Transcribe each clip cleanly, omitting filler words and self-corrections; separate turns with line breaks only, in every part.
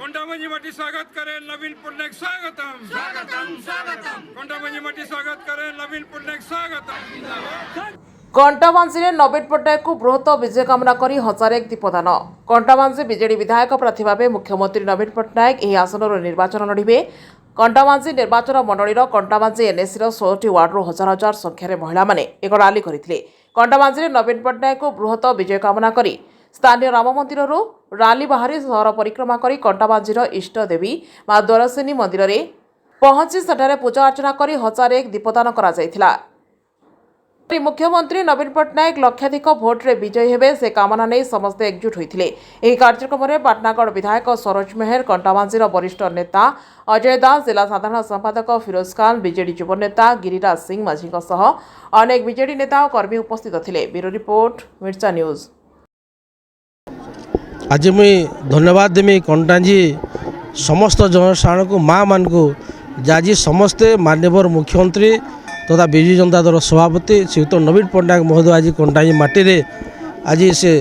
కొండమంజి మట్టి स्वागत करें नवीन पटनायक स्वागतम स्वागतम स्वागतम కొండమంజి मट्टी स्वागत करें नवीन पटनायक स्वागतम
कंटाबांजी नवीन पट्टनायक को बृहत विजय कामना कर हजारेक दीपदान कंटाबांजी बीजेडी विधायक प्रार्थी भाव मुख्यमंत्री नवीन पट्टनायक यह आसन निर्वाचन लड़े कंटाबांजी निर्वाचन मंडलीर कंटाबांजी एनएसी 16टी वार्डर हजार हजार संख्यार महिला माने एक राली करथिले। कंटाबांजी नवीन पट्टनायक को बृहत विजय कामना कर स्थानीय राम मंदिर राली बाहरी सहर परिक्रमा कर कंटाबांजीर इष्ट देवी मां द्वारसिनी मंदिर में पहुंची सेठारे पूजा अर्चना कर हजारेक दीपदान करा जायथिला। मुख्यमंत्री नवीन पट्टनायक लक्षाधिक भोट्रे विजयी हेबे से कामना नहीं समस्ते एकजुट होते। यह कार्यक्रम में पाटनागढ़ विधायक सरोज मेहर, कंटाबांजीर वरिष्ठ नेता अजय दास, जिला साधारण संपादक फिरोज खान, बीजेडी युव नेता गिरिराज सिंह माझी अनेक बीजेडी नेता और कर्मी उपस्थित थे। ब्यूरो रिपोर्ट मिर्चा न्यूज।
आज मुई धन्यवाद देमी कंटाजी समस्त जनसाधारण को माँ मान को आज समस्ते माननीय मुख्यमंत्री तथा विजु जनता दल सभापति श्रीयुक्त नवीन पट्टनायक महोदय आज कंटाजी माटी रे आज से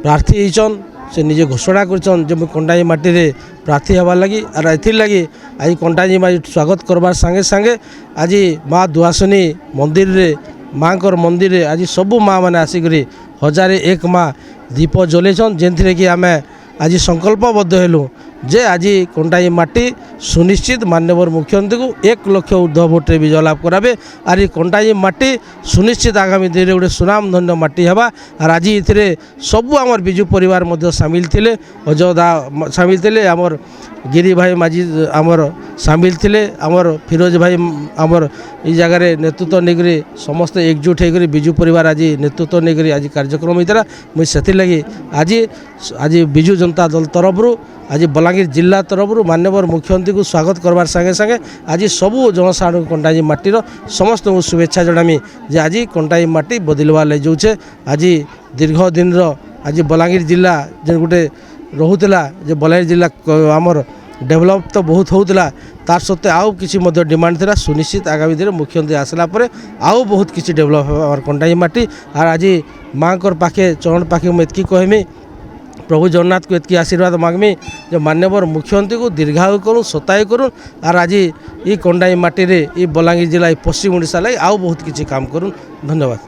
प्रार्थी होइछन। से निजे घोषणा करछन जे कंटाजी माटी रे प्रार्थी हवा लगी और एथि लगी आज कंटाजी माँ स्वागत करबार संगे संगे आज माँ दुआसनी मंदिर रे माँकर मंदिर रे आज सबू माँ मैंने आसिक हजारे एक माँ दीप जलैछन जेनथिरे कि आमे आज संकल्पबद्ध हेलु जे आज कंटाई माटी सुनिश्चित माननीय मुख्यमंत्री को 1 लाख ऊर्ध्व भोटे विजय लाभ करावे और कंटाई माटी सुनिश्चित आगामी दिन में गोटे सुनाम धन्य माटी हवा। और आज ये सबू आमर बिजु परिवार मध्य सामिल थिले, अजयदा सामिल थिले, आमर गिरी भाई माझी आमर सामिल थिले, आमर फिरोज भाई आमर ई जगार नेतृत्व नहीं समस्त एकजुट होकर बिजु परिवार आज नेतृत्व नहीं आज कार्यक्रम होता। मुझे से लगी आज बिजु जनता दल तरफ आज बलांगीर जिला तरफ माननीय मुख्यमंत्री को स्वागत करवार संगे संगे आज सबू जनसाधारण कंटाई माटीर समस्त को शुभेच्छा जनामी जे आज कंटाई माटी बदलवा ले जाऊे। आज दीर्घ दिन आज बलांगीर जिला जे गोटे रोला जे बलांगीर जिला आमर डेभलप तो बहुत होता तार सत्ते आउ किसी डिमांड था सुनिश्चित आगामी दिन मुख्यमंत्री आसला आउ बहुत किसी डेभलप होर कंटाई माटी। और आज माँ पाखे चरण पाखे मुझे कहमी प्रभु जगन्नाथ को इतनी आशीर्वाद मांगमी जो माननीय मुख्यमंत्री को दीर्घायु करूँ शतायु करूँ और आज ये कंटाई माटी रे ये बलांगीर जिला पश्चिम ओडिशा लाई आउ बहुत किसी काम करूँ। धन्यवाद।